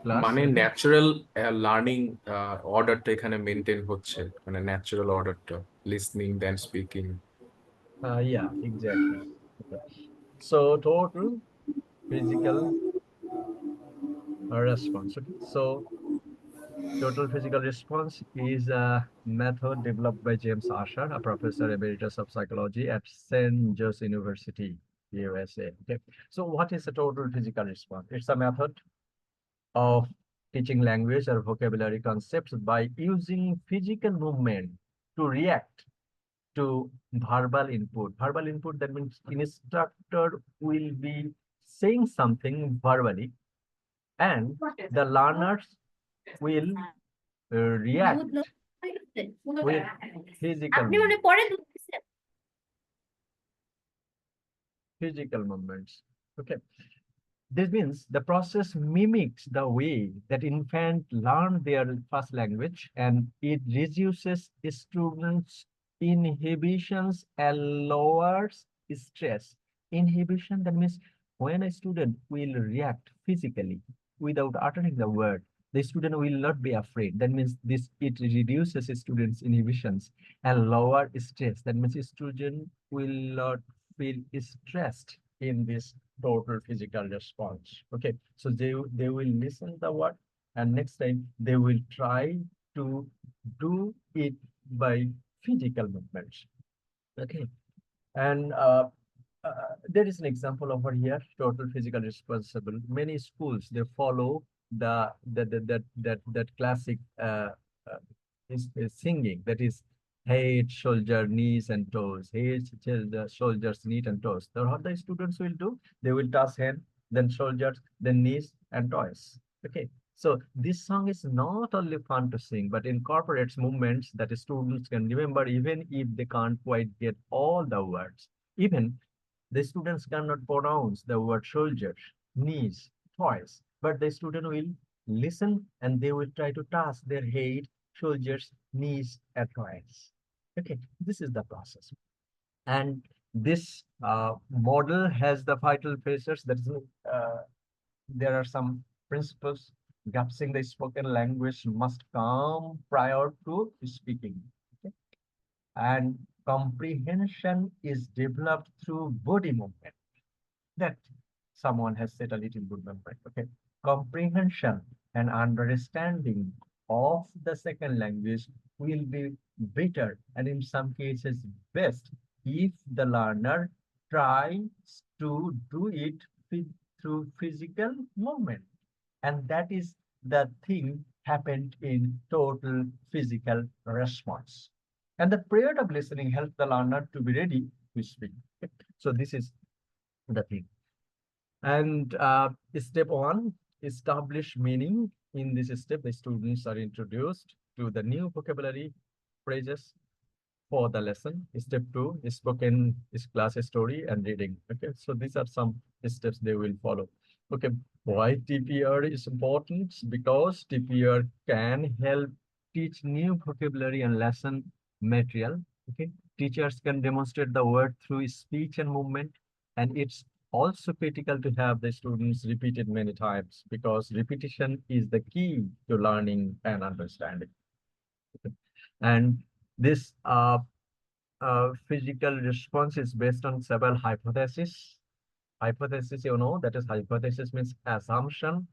Plus, মানে natural learning অর্ডারটা এখানে মেনটেন হচ্ছে, মানে ন্যাচারাল অর্ডারটা, listening then speaking. yeah, exactly. Okay. So total physical response. Okay. So total physical response is a method developed by James Asher, a professor emeritus of psychology at St. Joe's University, USA. Okay. So what is a total physical response? It's a method of teaching language or vocabulary concepts by using physical movement to react to verbal input. Verbal input, that means instructor will be saying something verbally and the learners will react with physical physical movements. Okay. This means the process mimics the way that infants learn their first language and it reduces students' inhibitions and lowers stress. Inhibition, that means when a student will react physically without uttering the word, the student will not be afraid. That means this it reduces students' inhibitions and lower stress. That means student will not feel stressed in this total physical response. Okay, so they will listen the word and next time they will try to do it by physical movements. Okay, and there is an example over here, total physical responsible. Many schools they follow that classic is singing, that is head, shoulder, knees, and toes. Head, shoulder, shoulders, knees, and toes. So what the students will do? They will toss hand, then shoulders, then knees, and toes. Okay. So this song is not only fun to sing, but incorporates movements that students can remember even if they can't quite get all the words. Even the students cannot pronounce the word soldier, knees, twice, but the student will listen and they will try to toss their head, shoulders, knees, and twice. Okay, this is the process. And this model has the vital features. That is, there are some principles. Gaps in the spoken language must come prior to speaking. Okay? And comprehension is developed through body movement. That someone has said a little good memory. Okay. Comprehension and understanding of the second language will be better and in some cases best if the learner tries to do it through physical movement. And that is the thing happened in total physical response. And the period of listening helps the learner to be ready to speak. Okay? So this is the thing. And step one, establish meaning. In this step, the students are introduced to the new vocabulary phrases for the lesson. Step two, spoken is class story and reading. Okay, so these are some steps they will follow. Okay, why TPR is important? Because TPR can help teach new vocabulary and lesson material. Okay, teachers can demonstrate the word through speech and movement, and it's also critical to have the students repeat it many times because repetition is the key to learning and understanding. Okay. And this physical response is based on several hypotheses. Hypothesis, that is hypothesis means assumption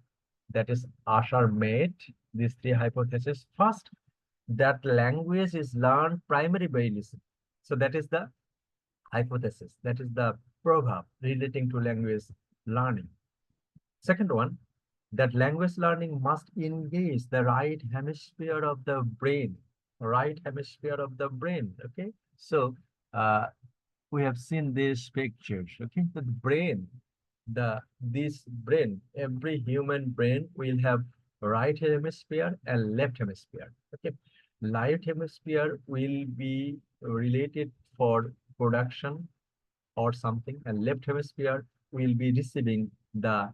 that is Asher made. These three hypotheses. First, that language is learned primarily by listening. So that is the hypothesis. That is the proverb relating to language learning. Second one, that language learning must engage the right hemisphere of the brain. Right hemisphere of the brain. Okay. So uh, we have seen these pictures. Okay. The brain, this brain, every human brain will have right hemisphere and left hemisphere. Okay. Right hemisphere will be related for production or something, and left hemisphere will be receiving the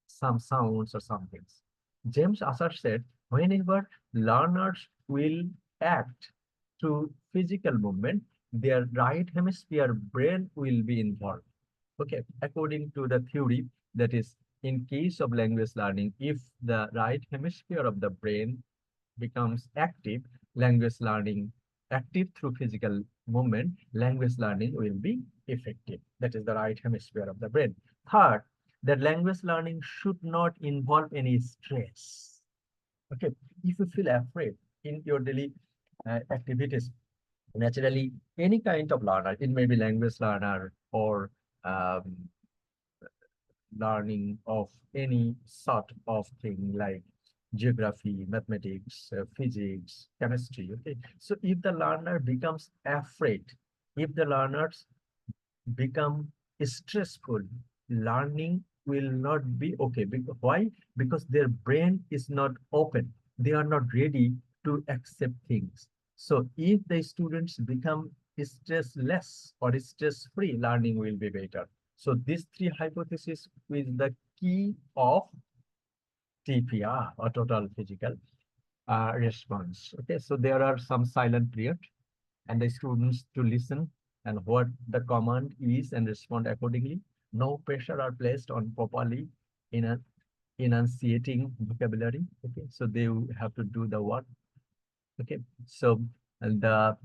some sounds or some things. James Asser said, whenever learners will act through physical movement, their right hemisphere brain will be involved. Okay, according to the theory that is in case of language learning, if the right hemisphere of the brain becomes active, language learning active through physical movement, language learning will be effective. That is the right hemisphere of the brain. Third, that language learning should not involve any stress. Okay, if you feel afraid in your daily activities, naturally, any kind of learner, it may be language learner or um, learning of any sort of thing like geography, mathematics, physics, chemistry. Okay, so if the learner becomes afraid, if the learners become stressful, learning will not be okay. Why? Because their brain is not open. They are not ready to accept things. So if the students become stressless or stress-free, learning will be better. So these three hypotheses is the key of TPR or total physical response. Okay, so there are some silent period and the students to listen and what the command is and respond accordingly. No pressure are placed on properly in a enunciating vocabulary. Okay, so they have to do the work. Okay, so and the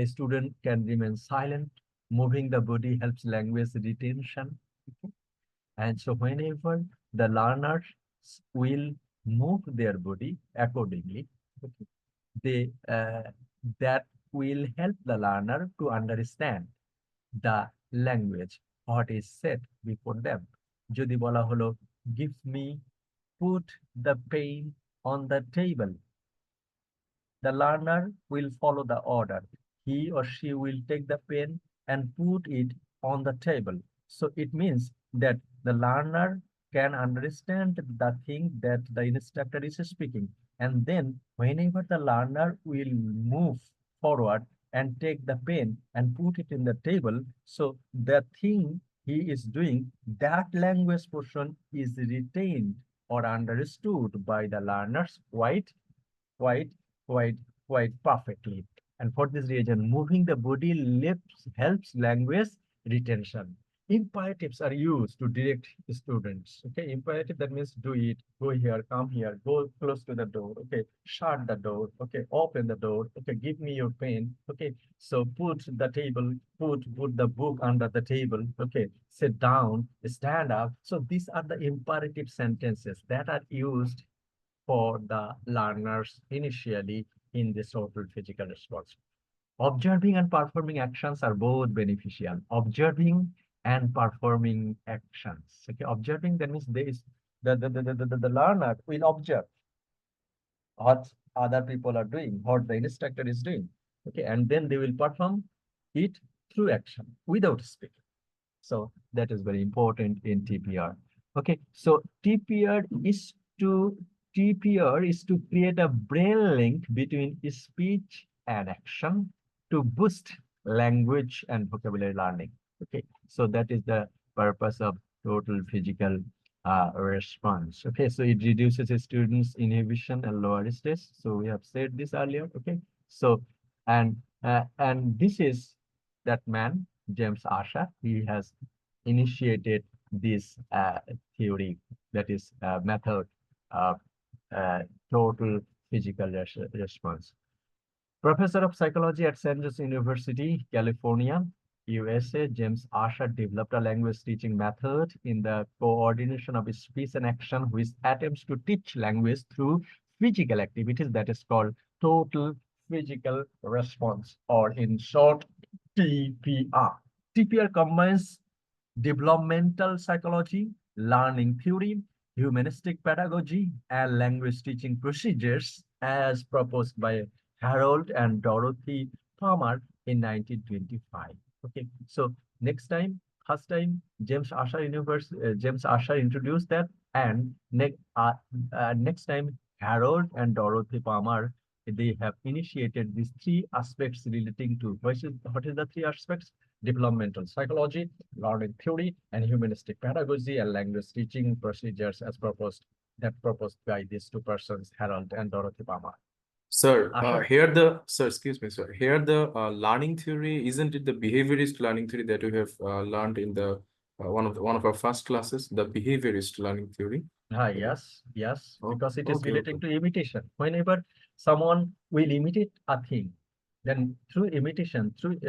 student can remain silent. Moving the body helps language retention. Okay? And so whenever the learners will move their body accordingly, okay, they that will help the learner to understand the language, what is said before them. যদি বলা হলো, give me, put the pen on the table, the learner will follow the order. He or she will take the pen and put it on the table. So it means that the learner can understand the thing that the instructor is speaking. And then whenever the learner will move forward and take the pen and put it in the table, so the thing he is doing, that language portion is retained or understood by the learners quite, quite, quite perfectly. And for this reason, moving the body helps language retention. Imperatives are used to direct students. Okay, imperative, that means do it, go here, come here, go close to the door. Okay, shut the door. Okay, open the door. Okay, give me your pen. Okay, so put the table, put the book under the table. Okay, sit down, stand up. So these are the imperative sentences that are used for the learners initially in this total physical response. Observing and performing actions are both beneficial. Observing and performing actions. Okay, observing, that means there is the learner will observe what other people are doing, what the instructor is doing. Okay, and then they will perform it through action without speaking. So that is very important in TPR. Okay, so TPR is to create a brain link between speech and action to boost language and vocabulary learning. Okay, so that is the purpose of total physical response. Okay, so it reduces a students' inhibition and lower stress. So we have said this earlier. Okay, so and this is that man James Asher. He has initiated this theory, that is method of total physical response. Professor of psychology at San Jose University, California, USA, James Asher developed a language teaching method in the coordination of speech and action, which attempts to teach language through physical activities, that is called total physical response, or in short, TPR. TPR combines developmental psychology, learning theory, humanistic pedagogy, and language teaching procedures as proposed by Harold and Dorothy Palmer in 1925. Okay, so next time, first time, James Asher introduced that, and next time, Harold and Dorothy Palmer, they have initiated these three aspects relating to what is the three aspects? Developmental psychology, learning theory, and humanistic pedagogy and language teaching procedures as proposed by these two persons, Harold and Dorothy Palmer. Sir, Asher, excuse me, sir. Here the learning theory, isn't it the behaviorist learning theory that we have learned in the one of our first classes, the behaviorist learning theory. Yes, yes, Oh, because it is okay, okay. relating to imitation. Whenever someone will imitate a thing, then through imitation, through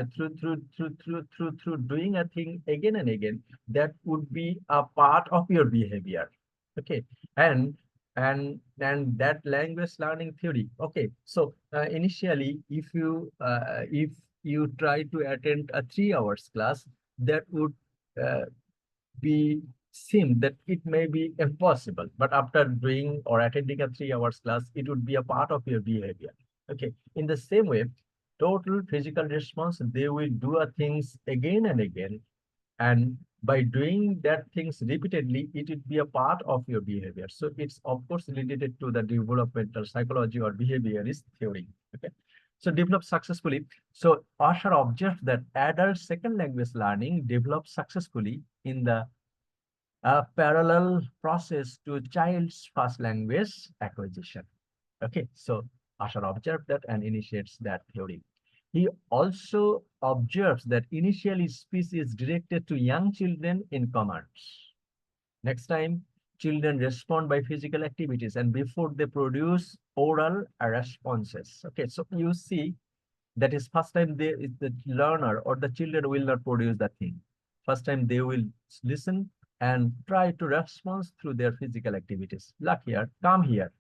doing a thing again and again, that would be a part of your behavior. Okay, and and that language learning theory. Okay, so initially, if you try to attend a 3 hours class, that would uh, be seem that it may be impossible, but after doing or attending a 3 hours class, it would be a part of your behavior. Okay, in the same way, total physical response, they will do a things again and again, and by doing that things repeatedly, it will be a part of your behavior. So it's of course related to the developmental psychology or behaviorist theory. Okay, so develop successfully. So Asher observed that adult second language learning develops successfully in the a parallel process to child's first language acquisition. Okay, so Asher observed that and initiates that theory. He also observes that initially speech is directed to young children in commands. Next time, children respond by physical activities and before they produce oral responses. Okay, so you see that is first time the learner or the children will not produce the thing. First time they will listen and try to respond through their physical activities. Look here, come here.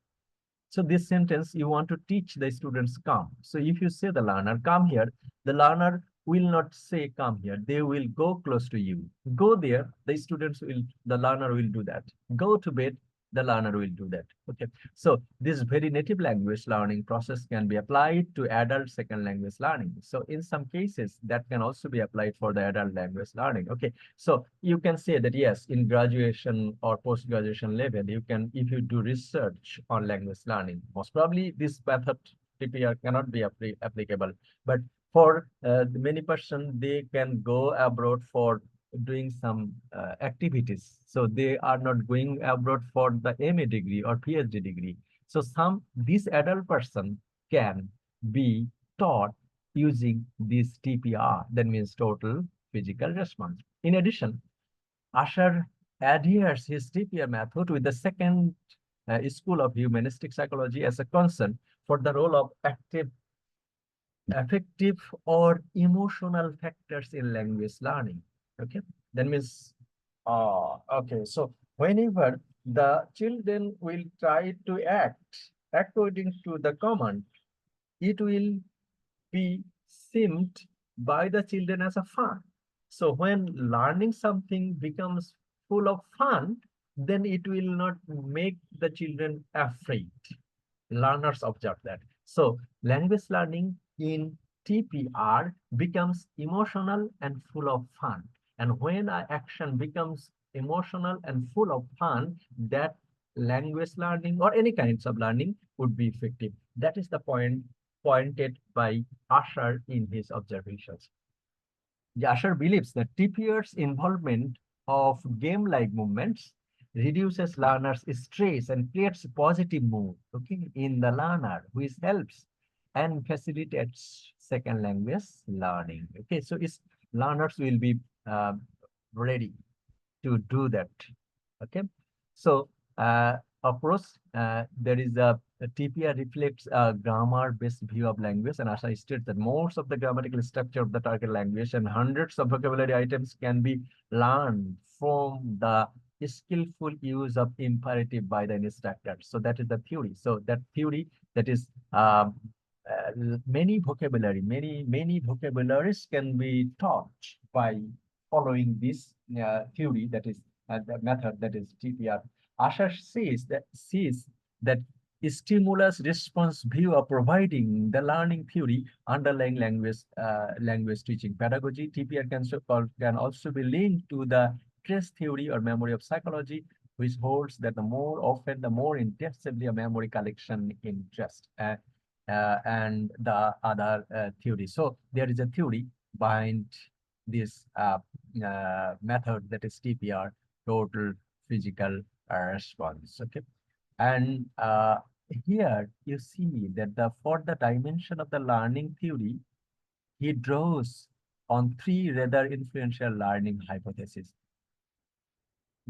So this sentence, you want to teach the students come. So if you say the learner, come here, the learner will not say come here. They will go close to you. Go there, the learner will do that. Go to bed, the learner will do that. Okay. So this very native language learning process can be applied to adult second language learning. So in some cases, that can also be applied for the adult language learning. Okay. So you can say that yes, in graduation or post-graduation level, you can, if you do research on language learning, most probably this method TPR cannot be applicable. But for many person, they can go abroad for doing some activities. So they are not going abroad for the MA degree or PhD degree. So this adult person can be taught using this TPR, that means total physical response. In addition, Asher adheres his TPR method with the second school of humanistic psychology as a concern for the role of affective or emotional factors in language learning. Okay, that means, okay, so whenever the children will try to act according to the command, it will be seemed by the children as a fun. So when learning something becomes full of fun, then it will not make the children afraid. Learners observe that. So language learning in TPR becomes emotional and full of fun. And when an action becomes emotional and full of fun, that language learning or any kinds of learning would be effective. That is the point pointed by Asher in his observations. Asher believes that TPR's involvement of game-like movements reduces learners' stress and creates positive mood, okay, in the learner, which helps and facilitates second language learning. Okay, so its learners will be uh, ready to do that. Okay, so of course there is a TPR reflects a grammar-based view of language, and as I stated that most of the grammatical structure of the target language and hundreds of vocabulary items can be learned from the skillful use of imperative by the instructor. So that is the theory. So that theory, that is many vocabularies can be taught by following this theory, that is the method, that is TPR. Asher sees that stimulus response view of providing the learning theory underlying language teaching pedagogy. TPR can also be linked to the trace theory or memory of psychology, which holds that the more often, the more intensively a memory collection interest. And the other theory. So there is a theory behind this method, that is TPR, total physical response. Okay, and here you see that for the dimension of the learning theory, he draws on three rather influential learning hypotheses.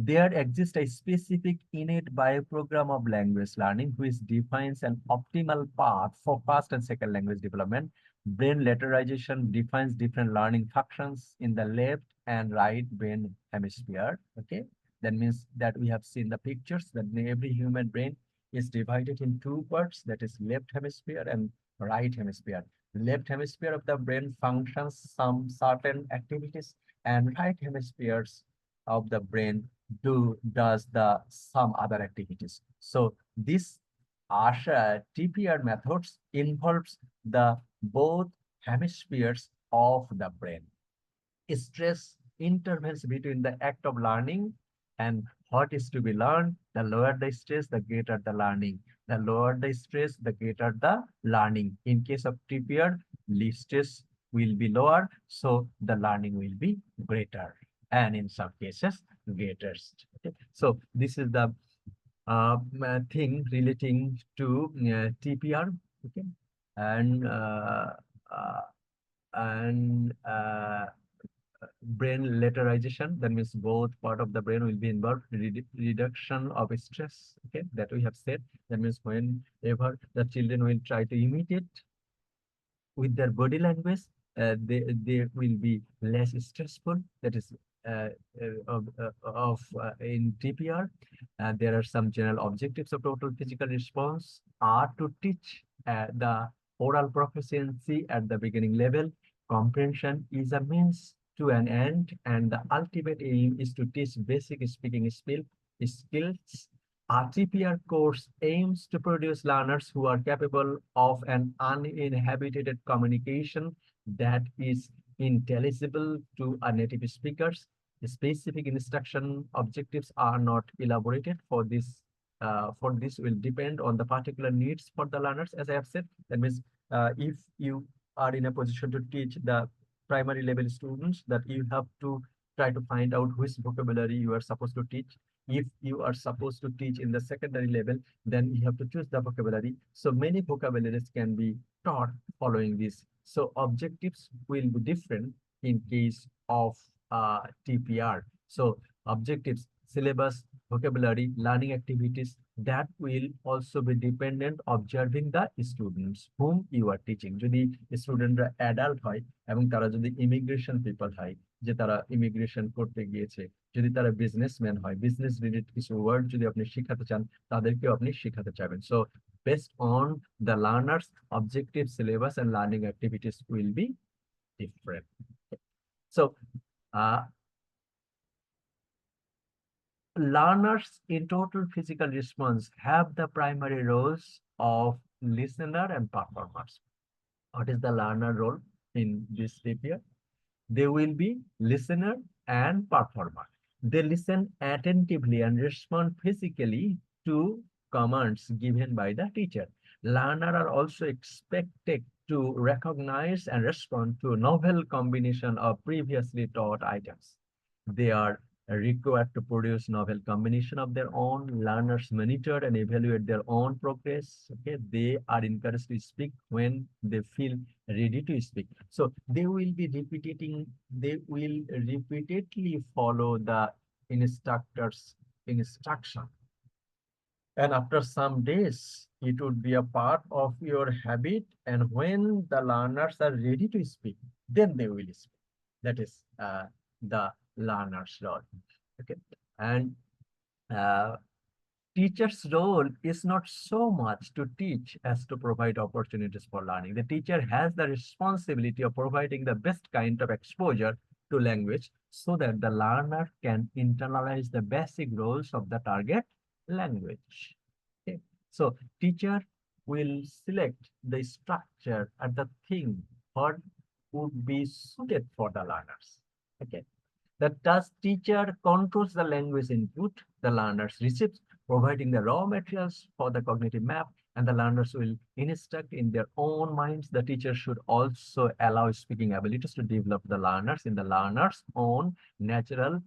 there exists a specific innate bioprogram of language learning which defines an optimal path for first and second language development. Brain lateralization defines different learning functions in the left and right brain hemisphere. Okay, that means that we have seen the pictures that every human brain is divided in two parts, that is left hemisphere and right hemisphere. Left hemisphere of the brain functions some certain activities, and right hemispheres of the brain does the some other activities. So this ASHA TPR methods involves the both hemispheres of the brain. Stress intervenes between the act of learning and what is to be learned. The lower the stress, the greater the learning. The lower the stress, the greater the learning. In case of TPR, stress will be lower, so the learning will be greater. And in some cases, greater. Okay. So this is the thing relating to TPR. Okay. And uh, and brain lateralization, that means both part of the brain will be involved. Reduction of stress, okay, that we have said. That means whenever the children will try to imitate with their body language, they will be less stressful. That is in TPR. There are some general objectives of total physical response are to teach the oral proficiency at the beginning level. Comprehension is a means to an end, and the ultimate aim is to teach basic speaking skills. Our TPR course aims to produce learners who are capable of an uninhibited communication that is intelligible to our native speakers. The specific instruction objectives are not elaborated for this. For this will depend on the particular needs for the learners, as I have said. That means if you are in a position to teach the primary level students, that you have to try to find out which vocabulary you are supposed to teach. If you are supposed to teach in the secondary level, then you have to choose the vocabulary. So many vocabularies can be taught following this. So objectives will be different in case of TPR. So objectives, syllabus, vocabulary, learning activities, that will also be dependent observing the students whom you are teaching. যদি স্টুডেন্টরা adult হয় এবং তারা যদি immigration people হয়, যে তারা immigration করতে গিয়েছে, যদি তারা বিজনেসম্যান হয়, বিজনেস রিলেটেড কিছু ওয়ার্ড যদি আপনি শেখাতে চান, তাদেরকেও আপনি শেখাতে চাবেন। So based on the learners objective syllabus and learning activities will be different. So learners in total physical response have the primary roles of listener and performers. What is the learner role in this TPR? They will be listener and performer. They listen attentively and respond physically to commands given by the teacher. Learners are also expected to recognize and respond to a novel combination of previously taught items. They are required to produce novel combination of their own. Learners monitor and evaluate their own progress. Okay, they are encouraged to speak when they feel ready to speak. So they will be they will repeatedly follow the instructor's instruction. And after some days, it would be a part of your habit. And when the learners are ready to speak, then they will speak. That is the learner's role. Okay, and uh, teacher's role is not so much to teach as to provide opportunities for learning. The teacher has the responsibility of providing the best kind of exposure to language so that the learner can internalize the basic roles of the target language. Okay, so teacher will select the structure and the thing what would be suited for the learners. Okay, the task teacher controls the language input the learners receive, providing the raw materials for the cognitive map, and the learners will instruct in their own minds. The teacher should also allow speaking abilities to develop the learners in the learner's own natural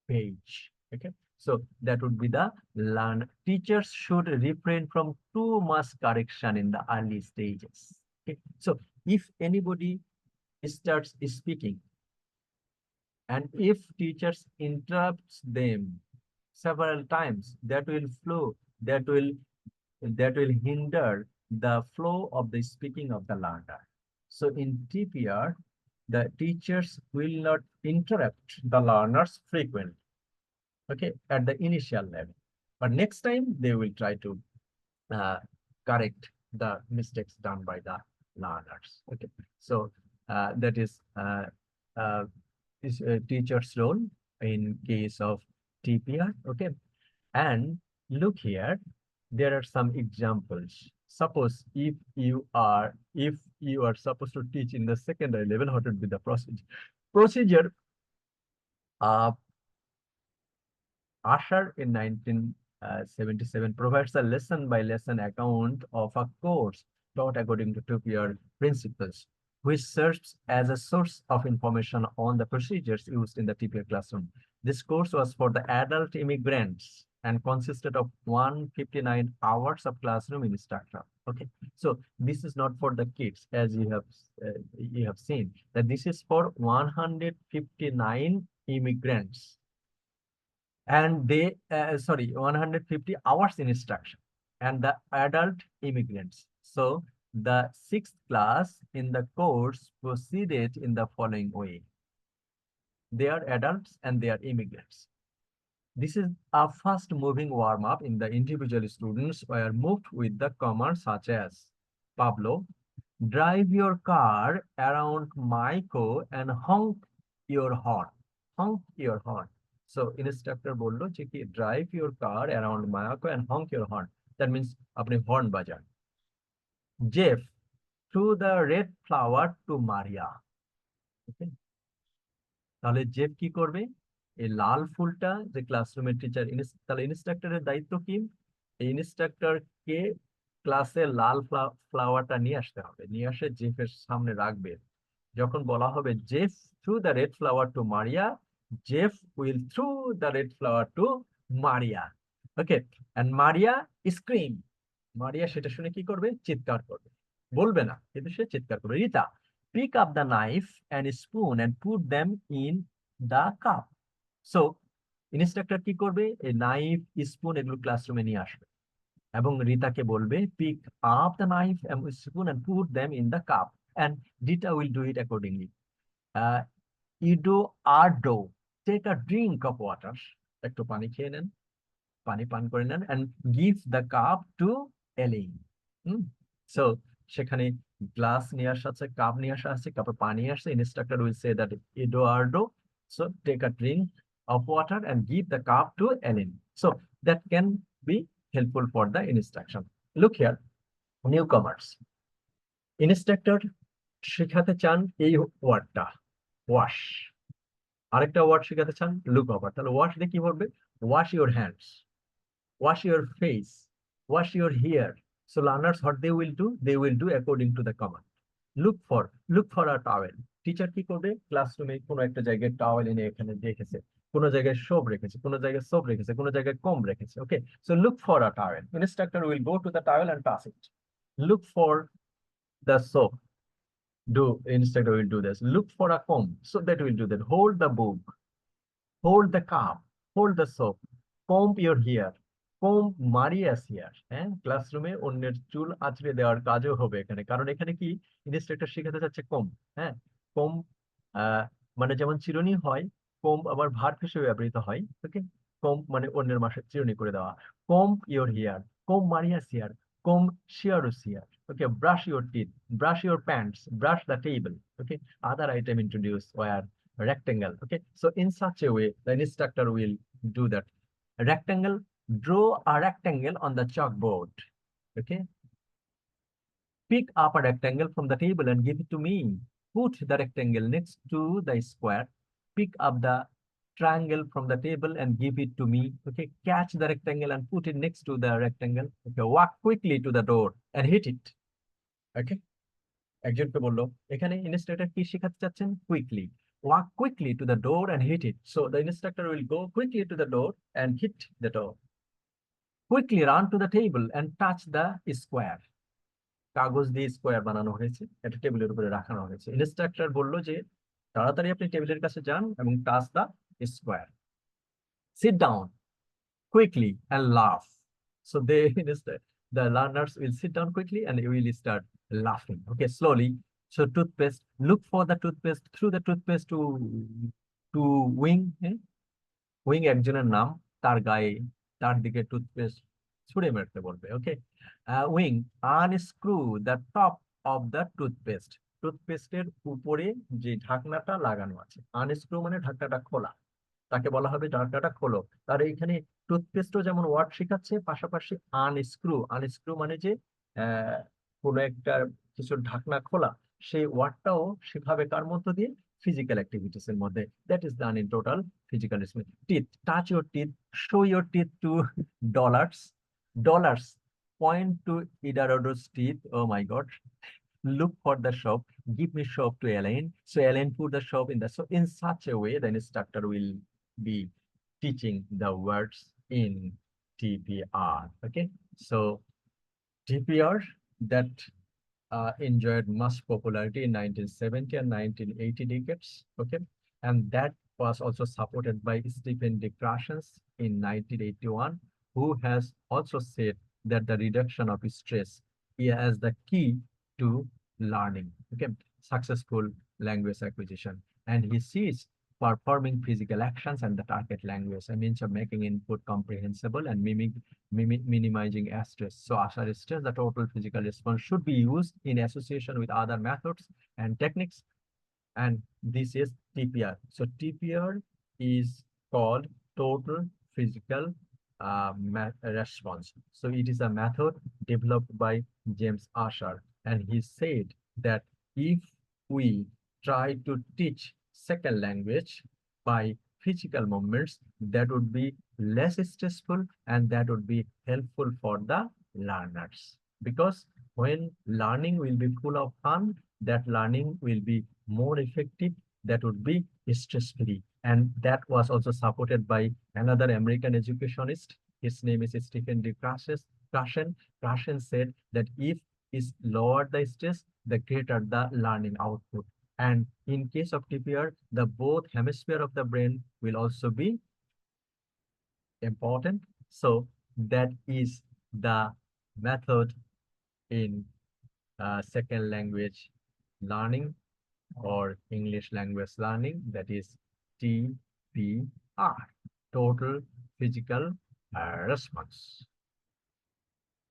page. Okay, so that would be the learn. Teachers should refrain from too much correction in the early stages. Okay, so if anybody starts speaking, and if teachers interrupts them, several times, that will flow, that will hinder the flow of the speaking of the learner. So in TPR, the teachers will not interrupt the learners frequently, okay, at the initial level. But next time they will try to uh, correct the mistakes done by the learners. Okay, so that uh, is a teacher's role in case of TPR. Okay, and look here, there are some examples. Suppose if you are supposed to teach in the secondary level, what would be the procedure? Procedure Asher in 1977 provides a lesson-by-lesson account of a course taught according to TPR principles, which serves as a source of information on the procedures used in the TPR classroom. This course was for the adult immigrants and consisted of 159 hours of classroom instruction. Okay, so this is not for the kids, as you have seen that this is for 159 immigrants, and 150 hours in instruction, and the adult immigrants. So the sixth class in the course proceeded in the following way. They are adults and they are immigrants. This is a fast moving warm up in the individual students were moved with the commands such as Pablo, drive your car around Maiko and honk your horn. Honk your horn. So instructor বললো যে কি drive your car around Maiko and honk your horn. That means আপনি horn বাজান. Jeff, through the red flower to Maria. Okay. তাহলে Jeff কি করবে? এই লাল ফুলটা যে ক্লাসরুমের টিচার, তাহলে ইনস্ট্রাক্টরের দায়িত্ব কি? এই ইনস্ট্রাক্টরকে ক্লাসে লাল ফ্লাওয়ারটা নিয়ে আসতে হবে, নিয়ে আসে জেফের সামনে রাখবে। যখন বলা হবে Jeff threw the red flower to Maria, Jeff will throw the red flower to Maria. Okay, and Maria scream, Maria সেটা শুনে কি করবে? চিৎকার করবে, বলবে না কিন্তু সে চিৎকার করবে। Rita, pick up the knife and spoon and put them in the cup. So instructor কি করবে? এই নাইফ স্পুন এগুলো ক্লাসরুমে নিয়ে আসবে এবং রিতাকে বলবে pick up the knife and spoon and put them in the cup, and Rita will do it accordingly. Eduardo, take a drink of water, একটু পানি খেয়ে নেন, পানি পান করে নেন, and give the cup to Elaine. So সেখানে glass নিয়ে আসা আছে, কাপ নিয়ে আসা আছে, কাপে পানি আসছে। Instructor will say that Eduardo, so take a drink of water and give the cup to Elaine. So that can be helpful for the instruction. Look here, newcomers. Instructor শেখাতে চান এই ওয়ার্ডটা ওয়াশ, আরেকটা ওয়ার্ড শেখাতে চান look over. তাহলে wash দিয়ে কি বলবে? Wash your hands, wash your face, wash your hair. So learners, what they will do? They will do according to the command. Look for a towel. Teacher কি করবে? ক্লাসরুমে কোনো একটা জায়গায় টাওয়েল এনে এখানে রেখেছে, কোনো জায়গায় সোপ রেখেছে, কোনো জায়গায় সোপ রেখেছে, কোনো জায়গায় কম রেখেছে। ওকে, so look for a towel. Instructor will go to the towel and pass it. Look for the soap. Instructor will do this. Look for a comb. So that will do that. Hold the book, hold the cup, hold the soap, comb your hair, comb Maria's hair. হ্যাঁ, ক্লাসরুমে অন্যের চুল আঁচড়ে দেওয়ার কাজও হবে এখানে, কারণ এখানে কি ইনস্ট্রাক্টর শেখাতে চাচ্ছে কম। হ্যাঁ, কম মানে যেমন চিরুনি হয়, কম আবার ভার্ব হিসেবে ব্যবহৃত হয়। ওকে, কম মানে অন্যের মাসে চিরুনি করে দেওয়া। Comb your hair, comb Maria's hair, comb শিয়ারোস hair. Okay, brush your teeth, brush your pants, brush the table. Okay, other item introduced were rectangle. Okay, so in such a way the instructor will do that. Rectangle, draw a rectangle on the chalkboard. Okay, pick up a rectangle from the table and give it to me. Put the rectangle next to the square. Pick up the triangle from the table and give it to me. Okay, catch the rectangle and put it next to the rectangle. Okay, walk quickly to the door and hit it. Okay, একজনকে বললো, এখানে instructor কি শেখাতে চাচ্ছেন? Quickly, walk quickly to the door and hit it. So the instructor will go quickly to the door and hit the door. Quickly run to the table and touch the square. কাগজ দিয়ে square বানানো হয়েছে, এটা টেবিলের উপরে রাখানো হয়েছে। Instructor বললো যে তাড়াতাড়ি আপনি টেবিলের কাছে যান এবং touch the square. Sit down, quickly and laugh. So they instead, the learners will sit down quickly and they will start laughing. Okay, slowly. So toothpaste, look for the toothpaste through the toothpaste to wing. Wing একজনের নাম, তার গায়ে তার দিকে toothpaste ছুঁড়ে মারতে বলবে। Okay, উইং unscrew the top of the toothpaste, টুথপেস্টের উপরে যে ঢাকনাটা লাগানো আছে, আনস্ক্রু মানে ঢাকনাটা খোলা, তাকে বলা হবে ঢাকনাটা খোলো। তার এইখানে টুথপেস্টও যেমন ওয়ার্ড শেখাচ্ছে, পাশাপাশি আনস্ক্রু, আনস্ক্রু মানে যে আহ কোনো একটা কিছুর ঢাকনা খোলা, সেই ওয়ার্ডটাও শেখাবে কার মধ্য দিয়ে? ফিজিক্যাল অ্যাক্টিভিটিস এর মধ্যে। That is done in total physical skill. Teeth, touch your teeth, show your teeth to dollars, dollars point to Idarodo's teeth. Oh my God. Look for the shop. Give me shop to Elaine. So Elaine put the shop in the, so in such a way the instructor will be teaching the words in TPR. Okay, so TPR that enjoyed much popularity in 1970 and 1980 decades. Okay, and that was also supported by Stephen de Krasens in 1981, who has also said that the reduction of stress is the key to learning. Okay, successful language acquisition, and he sees performing physical actions and the target language, a means of making input comprehensible and minimizing stress. So after stress, the total physical response should be used in association with other methods and techniques, and this is TPR. So TPR is called total physical response. So it is a method developed by James Asher, and he said that if we try to teach second language by physical movements, that would be less stressful and that would be helpful for the learners. Because when learning will be full of fun, that learning will be more effective, that would be stress-free. And that was also supported by another American educationist. His name is Stephen de Krashen. Krashen said that if is lower the stress, the greater the learning output. And in case of TPR, the both hemisphere of the brain will also be important. So that is the method in second language learning or English language learning, that is TPR, total physical response.